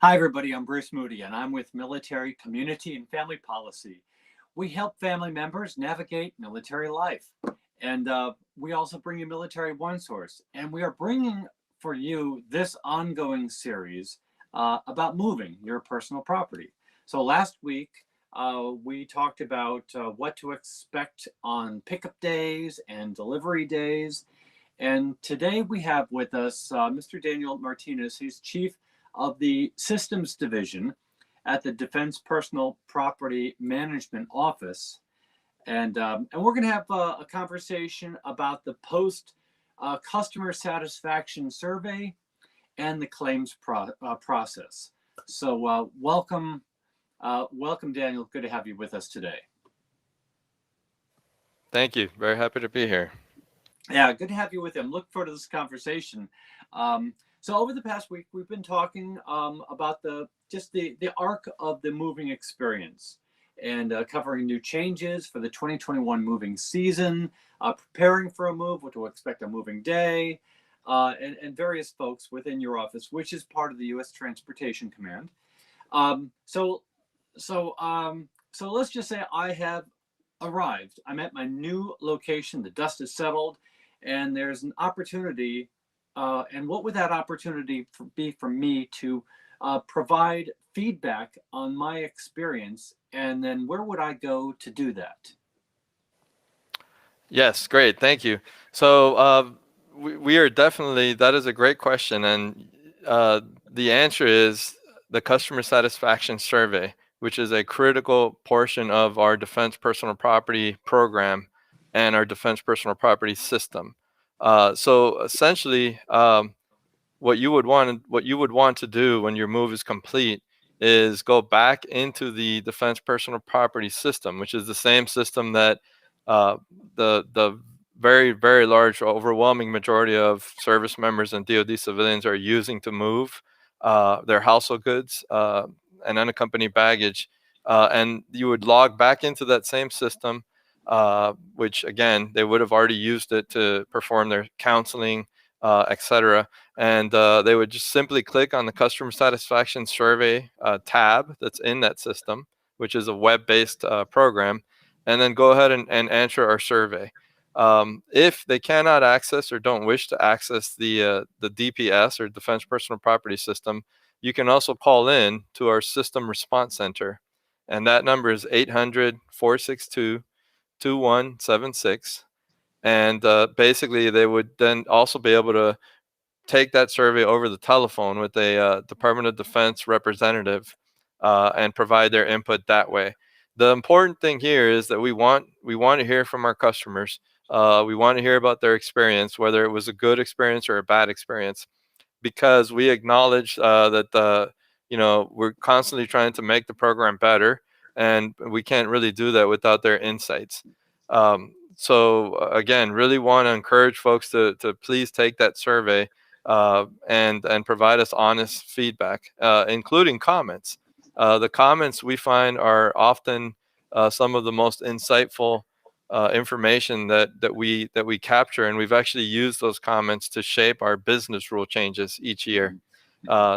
Hi, everybody. I'm Bruce Moody, and I'm with Military Community and Family Policy. We help family members navigate military life. And we also bring you Military One Source. And we are bringing for you this ongoing series about moving your personal property. So last week, we talked about what to expect on pickup days and delivery days. And today we have with us Mr. Daniel Martinez. He's Chief of the Systems Division at the Defense Personal Property Management Office. And we're going to have a conversation about the post customer satisfaction survey and the claims process. So welcome, Daniel. Good to have you with us today. Thank you. Very happy to be here. Yeah, good to have you with him. Look forward to this conversation. So over the past week, we've been talking about the arc of the moving experience and covering new changes for the 2021 moving season, preparing for a move, what to expect on moving day, and various folks within your office, which is part of the U.S. Transportation Command. So let's just say I have arrived. I'm at my new location. The dust is settled, and there's an opportunity. And what would that opportunity be for me to provide feedback on my experience? And then where would I go to do that? Yes, great. Thank you. So we are definitely, that is a great question. And the answer is the customer satisfaction survey, which is a critical portion of our defense personal property program and our defense personal property system. So essentially, what you would want to do when your move is complete is go back into the defense personal property system, which is the same system that the very, very large, overwhelming majority of service members and DoD civilians are using to move their household goods and unaccompanied baggage. And you would log back into that same system, which again, they would have already used it to perform their counseling, etc. And they would just simply click on the customer satisfaction survey tab that's in that system, which is a web-based program, and then go ahead and answer our survey. If they cannot access or don't wish to access the DPS or Defense Personal Property System, you can also call in to our System Response Center, and that number is 800-462-2176. And basically, they would then also be able to take that survey over the telephone with a Department of Defense representative and provide their input that way. The important thing here is that we want to hear from our customers. We want to hear about their experience, whether it was a good experience or a bad experience, because we acknowledge that we're constantly trying to make the program better, and we can't really do that without their insights. So again, really want to encourage folks to please take that survey and provide us honest feedback, including comments. The comments we find are often some of the most insightful information that we capture, and we've actually used those comments to shape our business rule changes each year.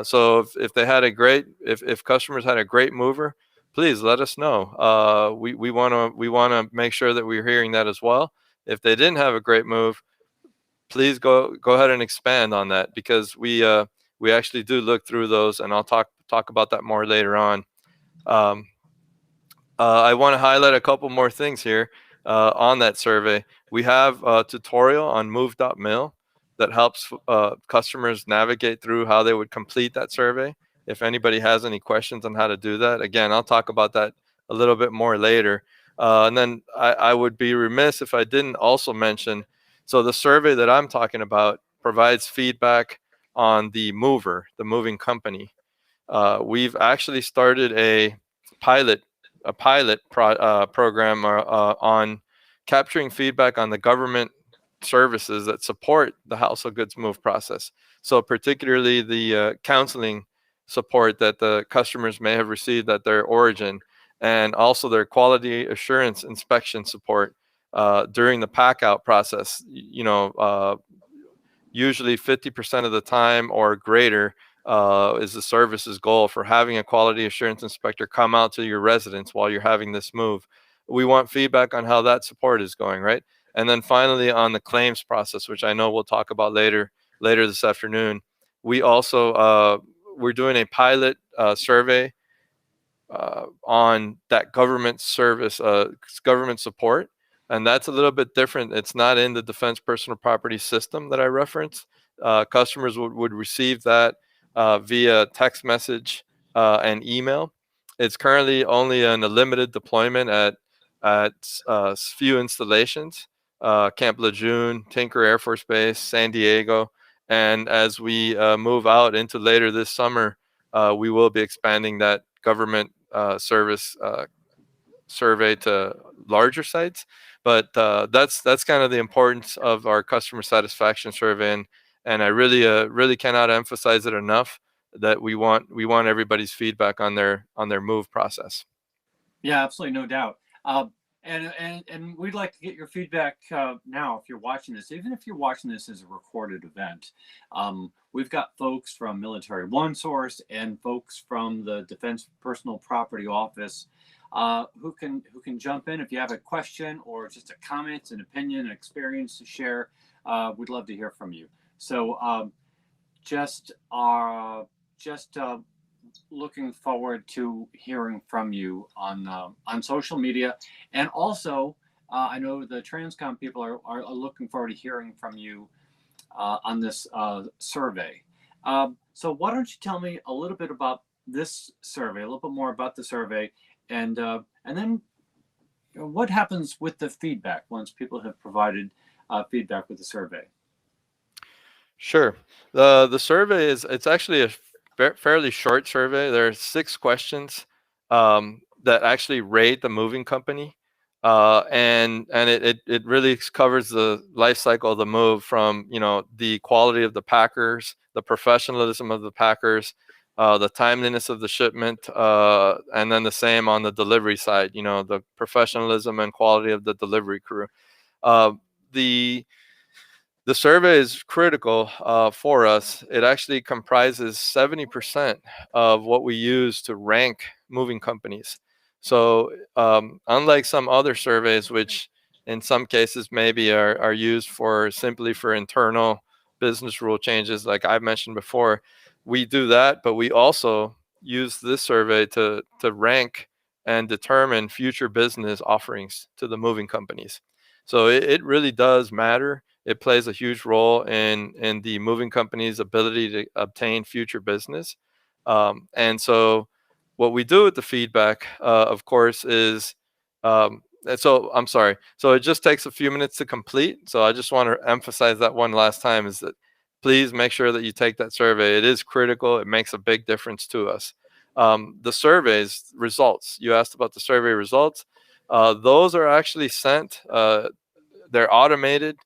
So if customers had a great mover, please let us know. We want to make sure that we're hearing that as well. If they didn't have a great move, please go ahead and expand on that, because we actually do look through those, and I'll talk about that more later on. I want to highlight a couple more things here on that survey. We have a tutorial on move.mil that helps customers navigate through how they would complete that survey. If anybody has any questions on how to do that, again, I'll talk about that a little bit more later. And then I would be remiss if I didn't also mention, so the survey that I'm talking about provides feedback on the mover, the moving company. We've actually started a pilot program on capturing feedback on the government services that support the household goods move process. So particularly the counseling support that the customers may have received at their origin, and also their quality assurance inspection support during the pack out process. usually 50% of the time or greater is the service's goal for having a quality assurance inspector come out to your residence while you're having this move. We want feedback on how that support is going, right? And then finally on the claims process, which I know we'll talk about later this afternoon, we also we're doing a pilot survey on that government service, government support. And that's a little bit different. It's not in the Defense Personal Property System that I referenced. Customers would receive that via text message and email. It's currently only in a limited deployment at few installations, Camp Lejeune, Tinker Air Force Base, San Diego. And as we move out into later this summer, we will be expanding that government service survey to larger sites. But that's kind of the importance of our customer satisfaction survey, and I really cannot emphasize it enough that we want everybody's feedback on their move process. Yeah, absolutely, no doubt. And we'd like to get your feedback now if you're watching this, even if you're watching this as a recorded event. We've got folks from Military One Source and folks from the Defense Personal Property Office who can jump in if you have a question or just a comment, an opinion, an experience to share. We'd love to hear from you. So just looking forward to hearing from you on social media, and also I know the TRANSCOM people are looking forward to hearing from you on this survey. So why don't you tell me a little bit about this survey, a little bit more about the survey, and then what happens with the feedback once people have provided feedback with the survey? Sure. The survey it's actually a fairly short survey. There are 6 questions that actually rate the moving company, and it really covers the life cycle of the move, from the quality of the packers, the professionalism of the packers, the timeliness of the shipment, and then the same on the delivery side. The professionalism and quality of the delivery crew. Uh, the the survey is critical for us. It actually comprises 70% of what we use to rank moving companies. So unlike some other surveys, which in some cases maybe are used simply for internal business rule changes, like I've mentioned before, we do that, but we also use this survey to rank and determine future business offerings to the moving companies. So it really does matter. It plays a huge role in the moving company's ability to obtain future business. And so what we do with the feedback, of course, is so I'm sorry. So it just takes a few minutes to complete. So I just want to emphasize that one last time, is that please make sure that you take that survey. It is critical. It makes a big difference to us. The surveys results, you asked about the survey results. Those are actually sent. They're automated,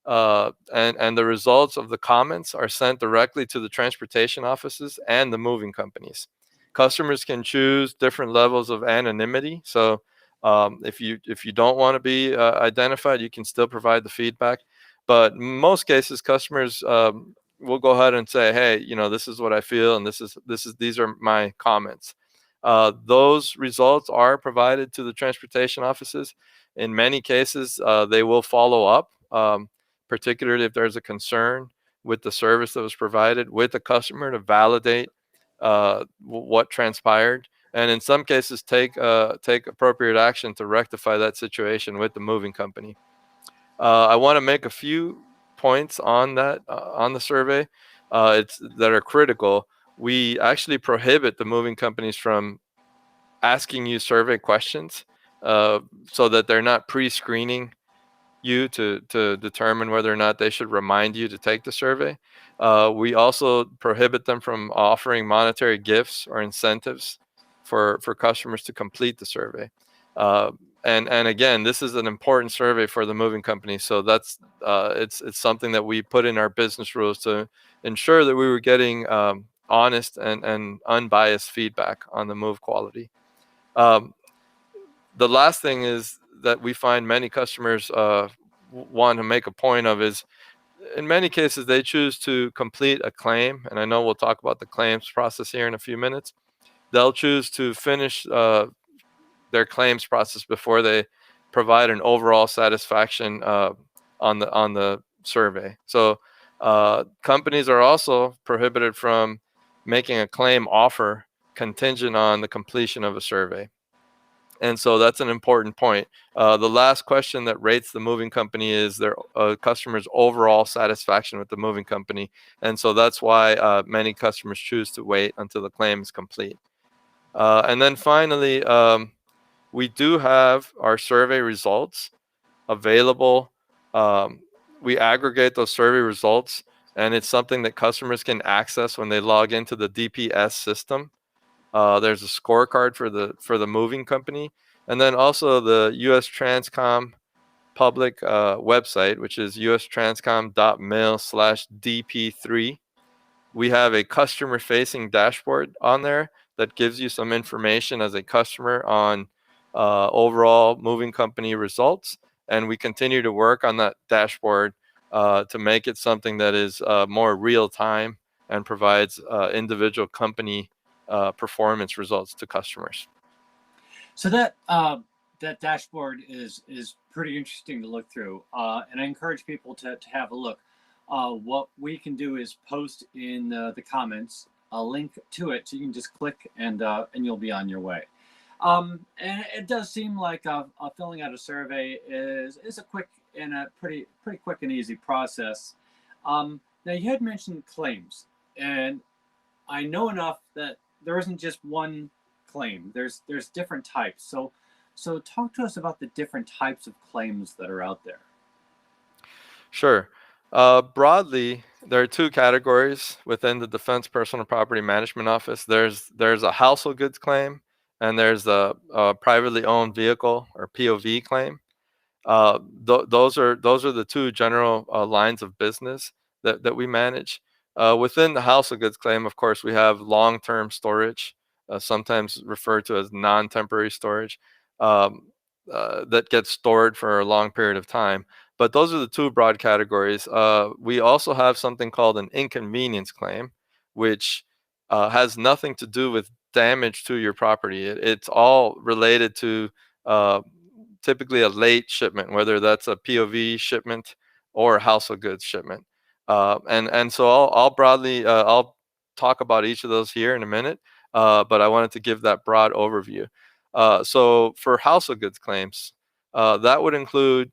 and the results of the comments are sent directly to the transportation offices and the moving companies. Customers can choose different levels of anonymity. So if you don't want to be identified, you can still provide the feedback. But in most cases, customers will go ahead and say, "Hey, this is what I feel, and these are my comments." Those results are provided to the transportation offices. In many cases, they will follow up, particularly if there's a concern with the service that was provided with the customer, to validate what transpired, and in some cases take appropriate action to rectify that situation with the moving company. I want to make a few points on that on the survey that are critical. We actually prohibit the moving companies from asking you survey questions, so that they're not pre-screening you to determine whether or not they should remind you to take the survey. We also prohibit them from offering monetary gifts or incentives for customers to complete the survey. And again, this is an important survey for the moving company, so that's it's something that we put in our business rules to ensure that we were getting honest and unbiased feedback on the move quality. Um, the last thing is that we find many customers want to make a point of is in many cases, they choose to complete a claim, and I know we'll talk about the claims process here in a few minutes. They'll choose to finish their claims process before they provide an overall satisfaction on the survey. So companies are also prohibited from making a claim offer contingent on the completion of a survey. And so that's an important point. The last question that rates the moving company is their customers' overall satisfaction with the moving company. And so that's why many customers choose to wait until the claim is complete. And then finally, we do have our survey results available. We aggregate those survey results, and it's something that customers can access when they log into the DPS system. There's a scorecard for the moving company, and then also the U.S. TRANSCOM public website, which is ustranscom.mil/dp3. We have a customer-facing dashboard on there that gives you some information as a customer on overall moving company results, and we continue to work on that dashboard to make it something that is more real time and provides individual company performance results to customers. So that dashboard is pretty interesting to look through, and I encourage people to have a look. What we can do is post in the comments a link to it, so you can just click and you'll be on your way. And it does seem like filling out a survey is a quick and a pretty quick and easy process. Now you had mentioned claims, and I know enough that there isn't just one claim. There's different types. So talk to us about the different types of claims that are out there. Sure. Broadly, there are two categories within the Defense Personal Property Management Office. There's a household goods claim, and there's a privately owned vehicle or POV claim. Those are the two general lines of business that we manage. Within the household goods claim, of course, we have long-term storage, sometimes referred to as non-temporary storage, that gets stored for a long period of time. But those are the two broad categories. We also have something called an inconvenience claim, which has nothing to do with damage to your property. It's all related to typically a late shipment, whether that's a POV shipment or a household goods shipment. And so I'll broadly I'll talk about each of those here in a minute, but I wanted to give that broad overview. So for household goods claims, that would include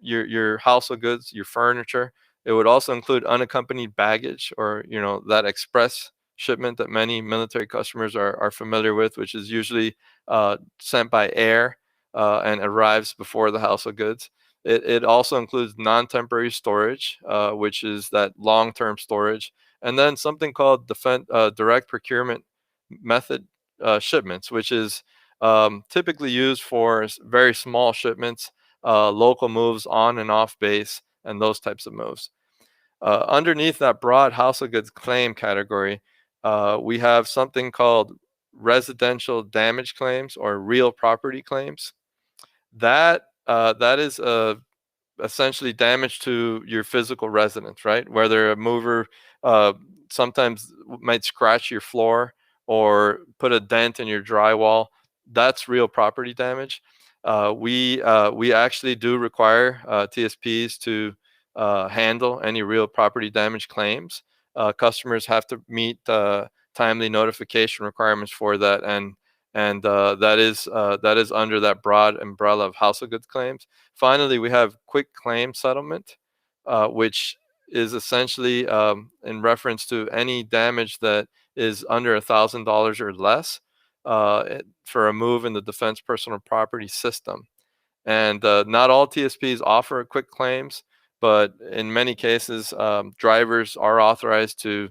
your household goods, your furniture. It would also include unaccompanied baggage, or that express shipment that many military customers are familiar with, which is usually sent by air and arrives before the household goods. It also includes non-temporary storage, which is that long-term storage, and then something called direct procurement method shipments, which is typically used for very small shipments, local moves on and off base, and those types of moves. Underneath that broad household goods claim category, we have something called residential damage claims or real property claims. That is essentially damage to your physical residence, right? Whether a mover sometimes might scratch your floor or put a dent in your drywall, that's real property damage. We actually do require TSPs to handle any real property damage claims. Customers have to meet timely notification requirements for that, and that is under that broad umbrella of household goods claims. Finally, we have quick claim settlement, which is essentially in reference to any damage that is under $1,000 or less for a move in the Defense Personal Property System. And not all TSPs offer quick claims, but in many cases, drivers are authorized to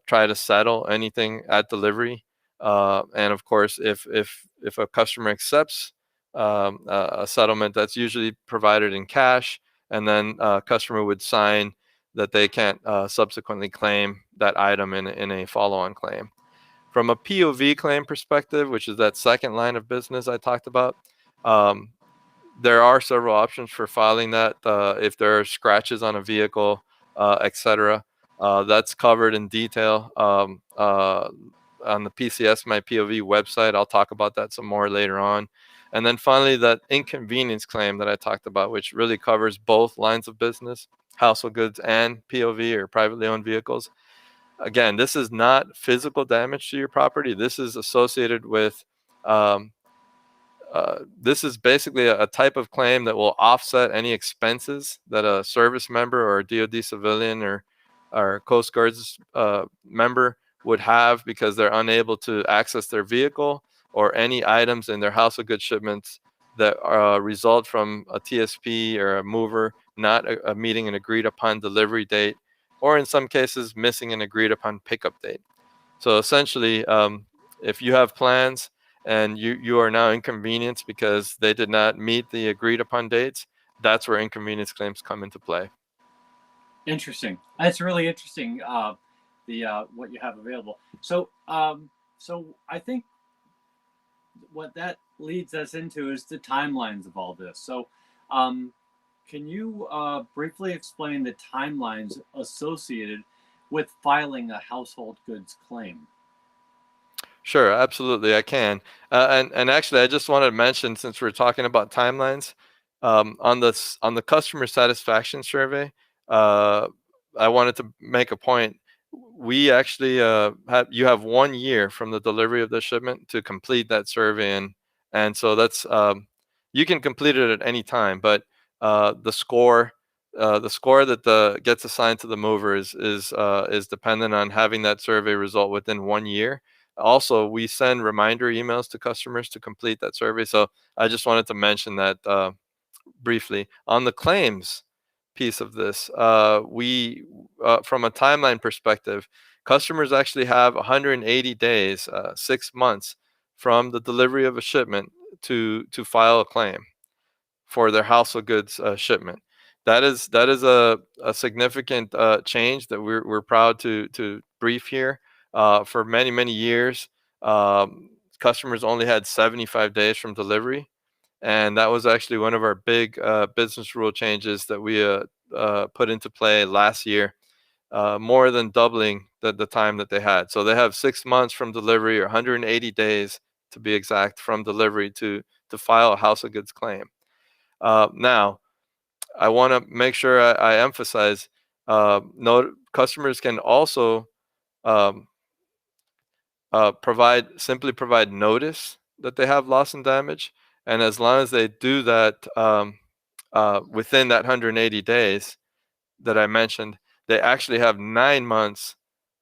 try to settle anything at delivery. And of course, if a customer accepts a settlement, that's usually provided in cash, and then a customer would sign that they can't subsequently claim that item in a follow-on claim. From a POV claim perspective, which is that second line of business I talked about, there are several options for filing that. If there are scratches on a vehicle, etc. That's covered in detail on the PCS My POV website. I'll talk about that some more later on. And then finally, that inconvenience claim that I talked about, which really covers both lines of business, household goods and POV or privately owned vehicles. Again, this is not physical damage to your property. This is associated with um, this is basically a type of claim that will offset any expenses that a service member or a DoD civilian or Coast Guard's member would have because they're unable to access their vehicle or any items in their household goods shipments that result from a TSP or a mover not meeting an agreed upon delivery date, or in some cases missing an agreed upon pickup date. So essentially, if you have plans and you are now inconvenienced because they did not meet the agreed upon dates, that's where inconvenience claims come into play. Interesting. That's really interesting. The what you have available. So so I think what that leads us into is the timelines of all this. So can you briefly explain the timelines associated with filing a household goods claim? Sure, absolutely, I can. And actually, I just wanted to mention, since we're talking about timelines, on the customer satisfaction survey, uh, I wanted to make a point. We actually you have 1 year from the delivery of the shipment to complete that survey, and so that's you can complete it at any time, but the score. The score that gets assigned to the mover is dependent on having that survey result within 1 year. Also, we send reminder emails to customers to complete that survey. So I just wanted to mention that briefly. On the claims piece of this, from a timeline perspective, customers actually have 180 days, 6 months from the delivery of a shipment to file a claim for their household goods shipment. That is a significant change that we're proud to brief here. For many years, customers only had 75 days from delivery, and that was actually one of our big business rule changes that we put into play last year, more than doubling the time that they had. So they have 6 months from delivery, or 180 days to be exact, from delivery to file a household goods claim. Now, I want to make sure I emphasize, customers can also um, simply provide notice that they have loss and damage, and as long as they do that within that 180 days that I mentioned, they actually have 9 months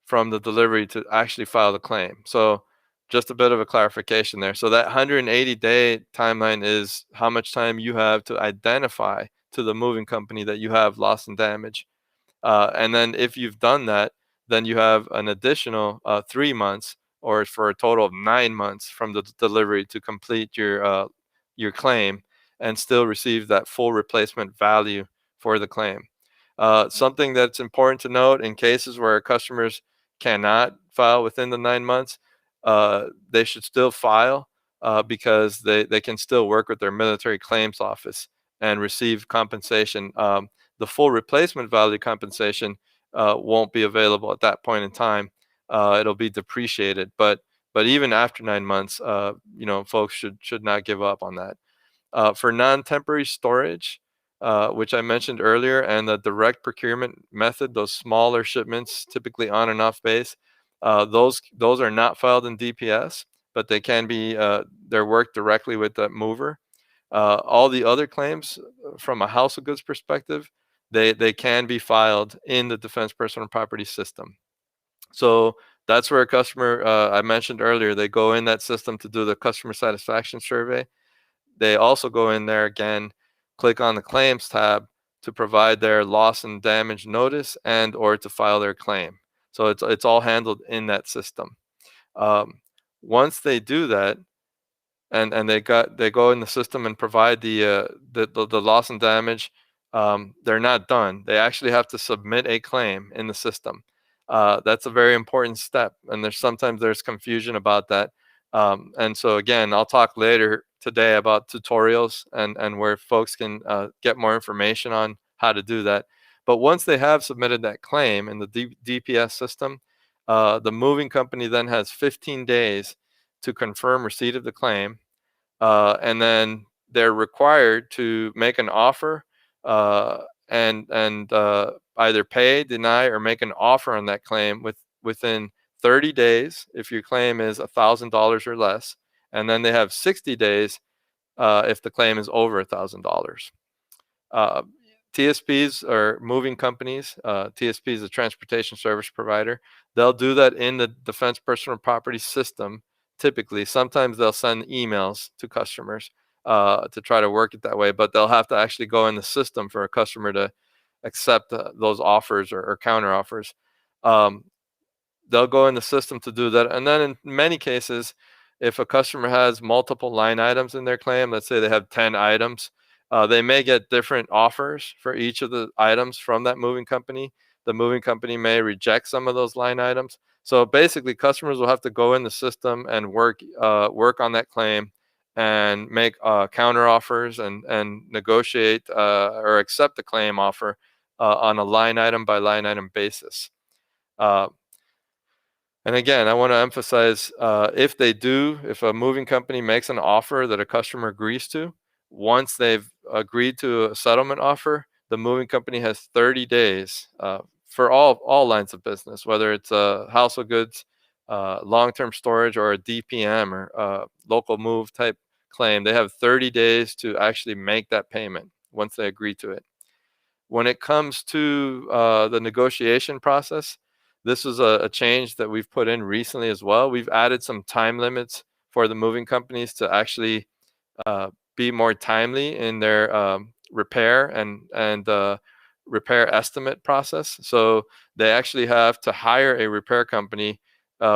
from the delivery to actually file the claim. So just a bit of a clarification there. So that 180-day timeline is how much time you have to identify to the moving company that you have loss and damage. And then if you've done that, then you have an additional 3 months, or for a total of 9 months from the delivery to complete your claim and still receive that full replacement value for the claim. Something that's important to note: in cases where customers cannot file within the 9 months, they should still file because they can still work with their military claims office and receive compensation. The full replacement value compensation won't be available at that point in time. It'll be depreciated, but even after 9 months, folks should not give up on that. For non-temporary storage, which I mentioned earlier, and the direct procurement method, those smaller shipments, typically on and off base, those are not filed in DPS, but they can be they're worked directly with the mover. All the other claims, from a household goods perspective, they can be filed in the Defense Personal Property System. So that's where a customer, I mentioned earlier, they go in that system to do the customer satisfaction survey. They also go in there again, click on the claims tab to provide their loss and damage notice and or to file their claim. So it's all handled in that system. Once they do that, and they go in the system and provide the loss and damage, they're not done. They actually have to submit a claim in the system. That's a very important step, and sometimes there's confusion about that. And so again, I'll talk later today about tutorials and where folks can get more information on how to do that. But once they have submitted that claim in the DPS system, the moving company then has 15 days to confirm receipt of the claim, and then they're required to make an offer and either pay, deny, or make an offer on that claim within 30 days if your claim is $1,000 or less, and then they have 60 days if the claim is over $1,000. Uh, TSPs are moving companies. TSP is a transportation service provider. They'll do that in the Defense Personal Property System. Typically, sometimes they'll send emails to customers to try to work it that way, but they'll have to actually go in the system for a customer to accept those offers or counter offers. They'll go in the system to do that. And then in many cases, if a customer has multiple line items in their claim, let's say they have 10 items, they may get different offers for each of the items from that moving company. The moving company may reject some of those line items. So basically, customers will have to go in the system and work on that claim and make counter offers and negotiate or accept the claim offer on a line item by line item basis. And again, I want to emphasize, if a moving company makes an offer that a customer agrees to, once they've agreed to a settlement offer, the moving company has 30 days for all lines of business, whether it's household goods, long-term storage, or a DPM or local move type claim. They have 30 days to actually make that payment once they agree to it. When it comes to the negotiation process, this is a change that we've put in recently as well. We've added some time limits for the moving companies to actually be more timely in their repair and repair estimate process. So they actually have to hire a repair company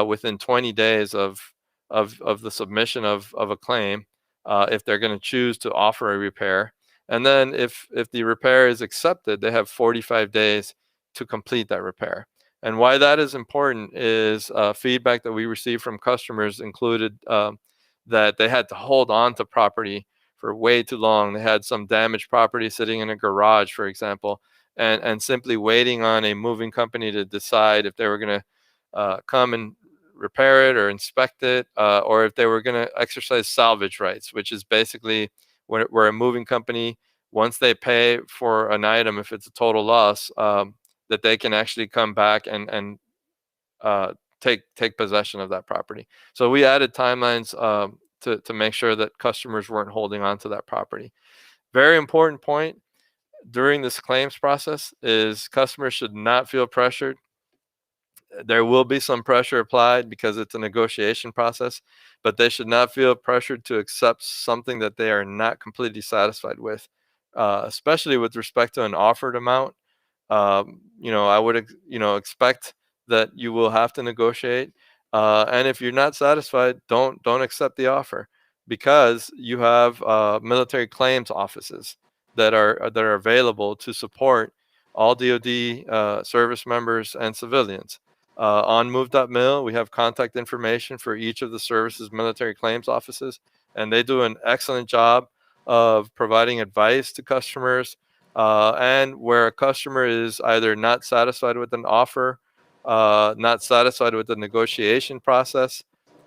within 20 days of the submission of a claim if they're going to choose to offer a repair. And then if the repair is accepted, they have 45 days to complete that repair. And why that is important is feedback that we received from customers included that they had to hold on to property for way too long. They had some damaged property sitting in a garage, for example, and simply waiting on a moving company to decide if they were going to come and repair it or inspect it, or if they were going to exercise salvage rights, which is basically where a moving company, once they pay for an item, if it's a total loss, that they can actually come back and take possession of that property. So we added timelines to make sure that customers weren't holding on to that property. Very important point during this claims process is customers should not feel pressured. There will be some pressure applied because it's a negotiation process, but they should not feel pressured to accept something that they are not completely satisfied with, especially with respect to an offered amount. I would expect that you will have to negotiate, and if you're not satisfied, don't accept the offer, because you have military claims offices that are available to support all DoD service members and civilians. On move.mil, we have contact information for each of the services military claims offices, and they do an excellent job of providing advice to customers. And where a customer is either not satisfied with an offer, not satisfied with the negotiation process,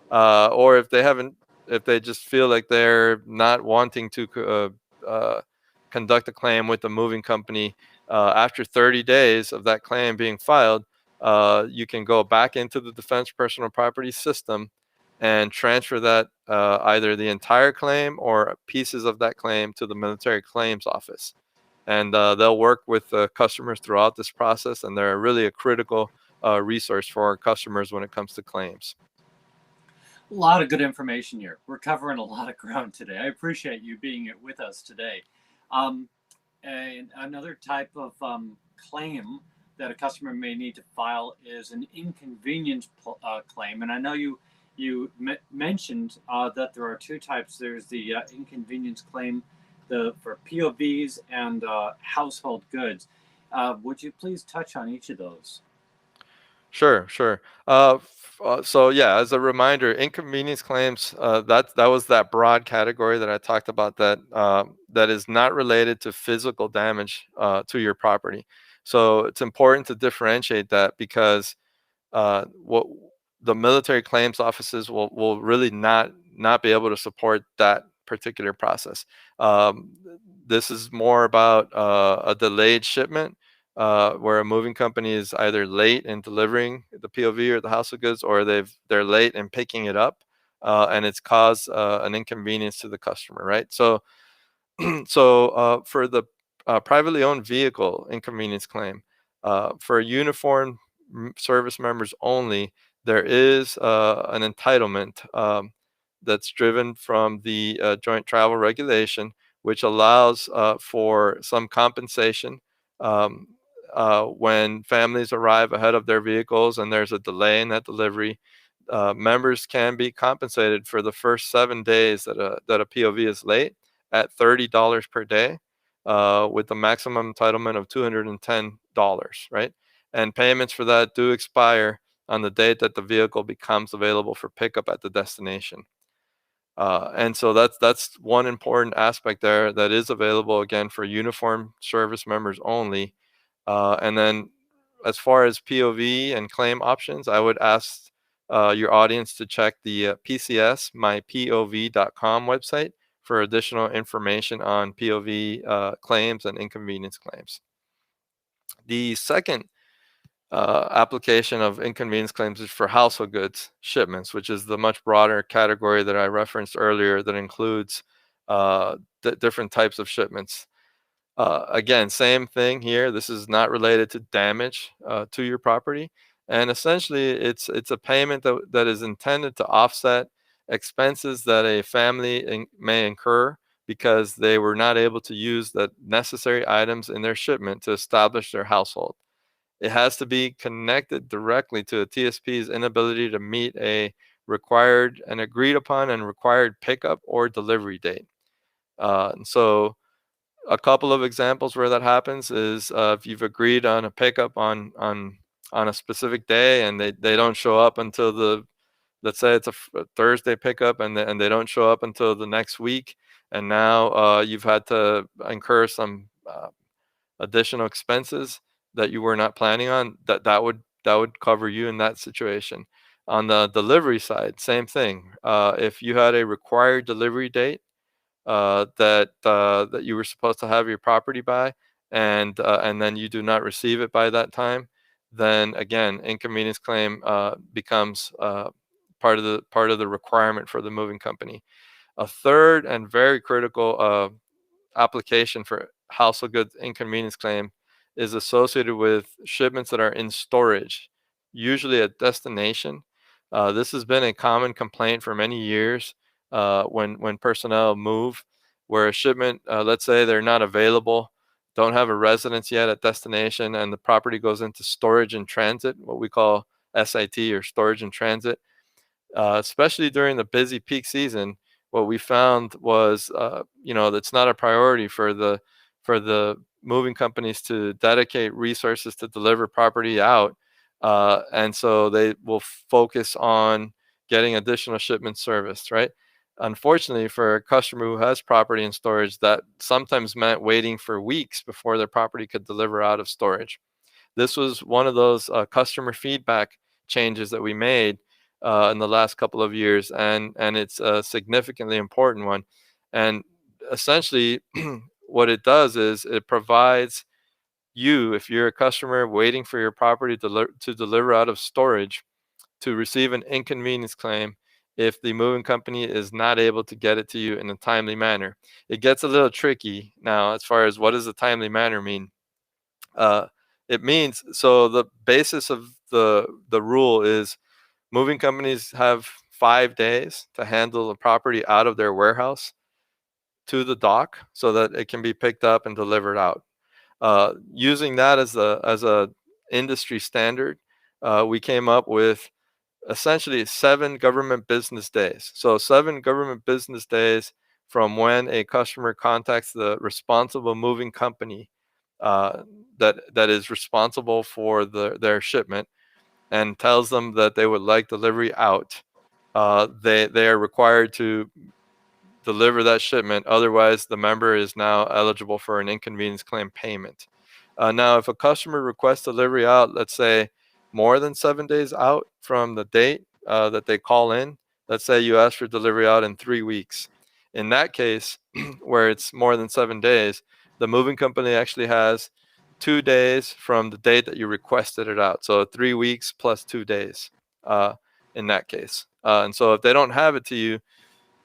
or if they just feel like they're not wanting to conduct a claim with the moving company, after 30 days of that claim being filed, you can go back into the Defense Personal Property System and transfer that either the entire claim or pieces of that claim to the Military Claims Office. And they'll work with customers throughout this process, and they're really a critical resource for our customers when it comes to claims. A lot of good information here. We're covering a lot of ground today. I appreciate you being with us today. And another type of claim that a customer may need to file is an inconvenience claim. And I know you mentioned that there are two types. There's the inconvenience claim for POVs and household goods. Would you please touch on each of those? Sure. So yeah, as a reminder, inconvenience claims, that was that broad category that I talked about, that is not related to physical damage to your property. So it's important to differentiate that, because what the military claims offices will really not be able to support that particular process. Um, this is more about a delayed shipment, where a moving company is either late in delivering the POV or the house of goods, or they're late in picking it up, and it's caused an inconvenience to the customer, right? So for the privately owned vehicle inconvenience claim, for uniform service members only, there is an entitlement that's driven from the Joint Travel Regulation, which allows for some compensation um, when families arrive ahead of their vehicles and there's a delay in that delivery. Members can be compensated for the first 7 days that a POV is late at $30 per day, with the maximum entitlement of $210, right? And payments for that do expire on the date that the vehicle becomes available for pickup at the destination. And so that's one important aspect there that is available, again, for uniform service members only. And then as far as POV and claim options, I would ask your audience to check the PCS mypov.com website for additional information on POV claims and inconvenience claims. The second application of inconvenience claims is for household goods shipments, which is the much broader category that I referenced earlier, that includes different types of shipments. Again, same thing here. This is not related to damage to your property, and essentially, it's a payment that is intended to offset expenses that a family may incur because they were not able to use the necessary items in their shipment to establish their household. It has to be connected directly to a TSP's inability to meet a required and agreed upon and required pickup or delivery date. And so a couple of examples where that happens is if you've agreed on a pickup on a specific day and they don't show up until let's say it's a Thursday pickup, and they don't show up until the next week, and now you've had to incur some additional expenses that you were not planning on, that would cover you in that situation. On the delivery side, same thing. If you had a required delivery date that you were supposed to have your property by, and then you do not receive it by that time, then again, inconvenience claim becomes part of the requirement for the moving company. A third and very critical application for household goods inconvenience claim is associated with shipments that are in storage, usually at destination. This has been a common complaint for many years when personnel move, where a shipment, let's say they're not available, don't have a residence yet at destination, and the property goes into storage in transit, what we call SIT, or storage in transit. Especially during the busy peak season, what we found was, it's not a priority for the moving companies to dedicate resources to deliver property out, and so they will focus on getting additional shipment service, right? Unfortunately, for a customer who has property in storage, that sometimes meant waiting for weeks before their property could deliver out of storage. This was one of those customer feedback changes that we made in the last couple of years, and it's a significantly important one. And essentially, what it does is it provides you, if you're a customer waiting for your property to deliver out of storage, to receive an inconvenience claim if the moving company is not able to get it to you in a timely manner. It gets a little tricky now as far as what does a timely manner mean. It means, so the basis of the rule is moving companies have 5 days to handle the property out of their warehouse to the dock so that it can be picked up and delivered out. Using that as a industry standard, we came up with essentially 7 government business days. So 7 government business days from when a customer contacts the responsible moving company that is responsible for their shipment, and tells them that they would like delivery out, they are required to deliver that shipment. Otherwise, the member is now eligible for an inconvenience claim payment. Now, if a customer requests delivery out, let's say more than 7 days out from the date that they call in, let's say you ask for delivery out in 3 weeks. In that case, where it's more than 7 days, the moving company actually has 2 days from the date that you requested it out. So 3 weeks plus 2 days in that case. And so if they don't have it to you,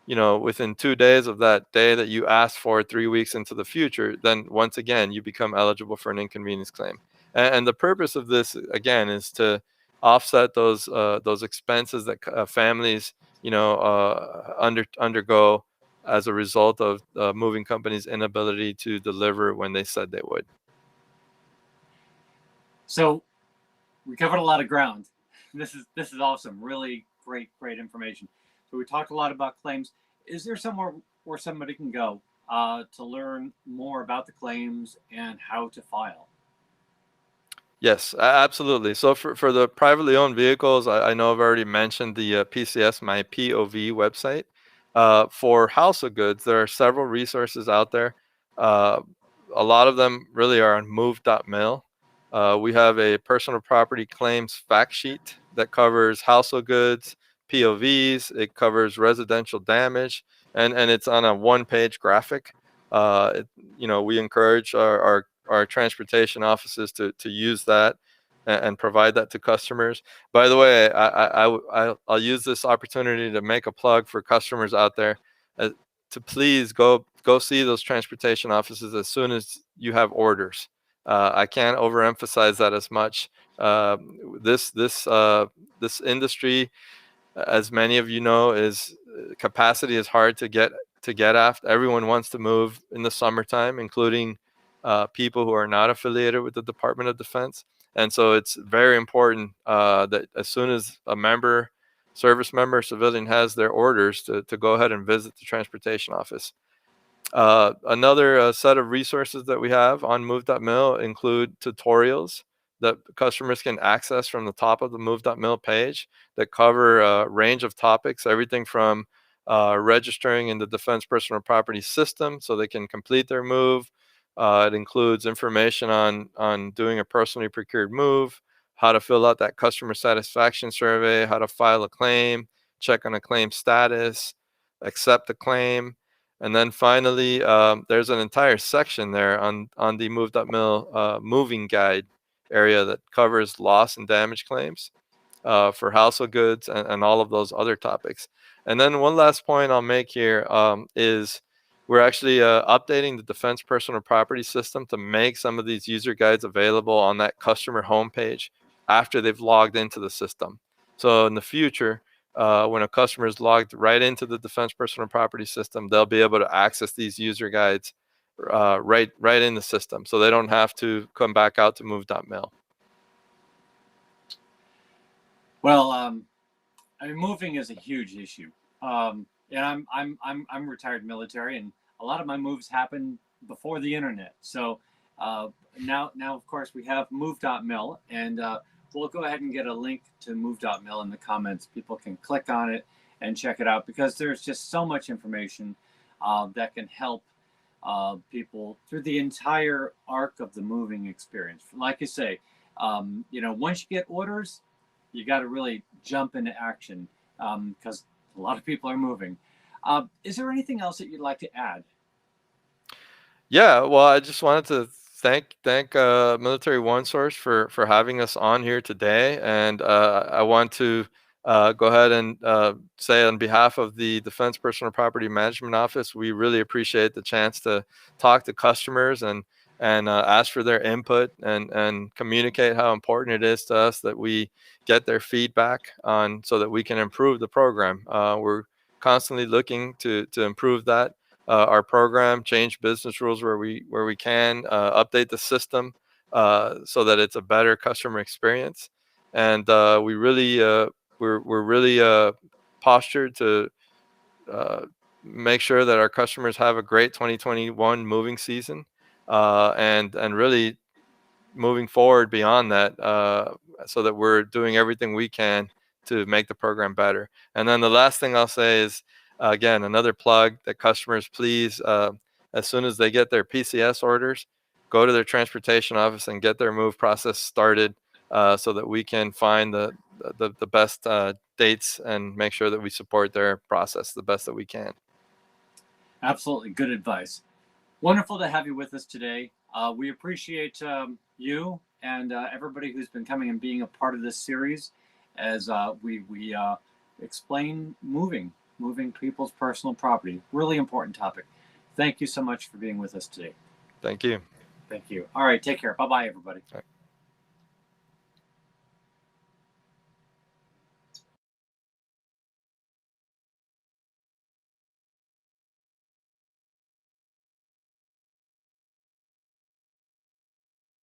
within 2 days of that day that you asked for 3 weeks into the future, then once again, you become eligible for an inconvenience claim. And the purpose of this, again, is to offset those expenses that families, undergo as a result of moving companies' inability to deliver when they said they would. So we covered a lot of ground. This is awesome. Really great information. So we talked a lot about claims. Is there somewhere where somebody can go to learn more about the claims and how to file? Yes, absolutely. So for the privately owned vehicles, I know I've already mentioned the PCS My POV website. For household goods, there are several resources out there. Uh, a lot of them really are on move.mil. We have a personal property claims fact sheet that covers household goods, POVs. It covers residential damage, and it's on a one-page graphic. We encourage our transportation offices to use that and provide that to customers. By the way, I'll use this opportunity to make a plug for customers out there to please go see those transportation offices as soon as you have orders. I can't overemphasize that as much. This industry, as many of you know, is capacity is hard to get after. Everyone wants to move in the summertime, including people who are not affiliated with the Department of Defense. And so it's very important that as soon as a service member, civilian has their orders to go ahead and visit the transportation office. Another set of resources that we have on move.mil include tutorials that customers can access from the top of the move.mil page that cover a range of topics, everything from registering in the Defense Personal Property System so they can complete their move. It includes information on doing a personally procured move, how to fill out that customer satisfaction survey, how to file a claim, check on a claim status, accept a claim. And then finally, there's an entire section there on the move.mil moving guide area that covers loss and damage claims for household goods and all of those other topics. And then one last point I'll make here is we're actually updating the Defense Personal Property System to make some of these user guides available on that customer homepage after they've logged into the system. So in the future, when a customer is logged right into the Defense Personal Property System, they'll be able to access these user guides right in the system, so they don't have to come back out to move.mil. Well, I mean, moving is a huge issue. And I'm retired military, and a lot of my moves happen before the internet. So now of course we have move.mil, and we'll go ahead and get a link to move.mil in the comments. People can click on it and check it out, because there's just so much information that can help people through the entire arc of the moving experience. Like I say, once you get orders, you got to really jump into action, because a lot of people are moving. Is there anything else that you'd like to add? Yeah, well, I just wanted to thank Military One Source for having us on here today, and I want to go ahead and say on behalf of the Defense Personal Property Management Office, we really appreciate the chance to talk to customers and ask for their input and communicate how important it is to us that we get their feedback on so that we can improve the program. We're constantly looking to improve that. Our program, change business rules where we can, update the system so that it's a better customer experience, and we're really postured to make sure that our customers have a great 2021 moving season, and really moving forward beyond that, so that we're doing everything we can to make the program better. And then the last thing I'll say is, again, another plug that customers, please, as soon as they get their PCS orders, go to their transportation office and get their move process started, so that we can find the best dates and make sure that we support their process the best that we can. Absolutely. Good advice. Wonderful to have you with us today. We appreciate you and everybody who's been coming and being a part of this series as we explain moving people's personal property. Really important topic. Thank you so much for being with us today. Thank you. Thank you. All right. Take care. Bye-bye, everybody.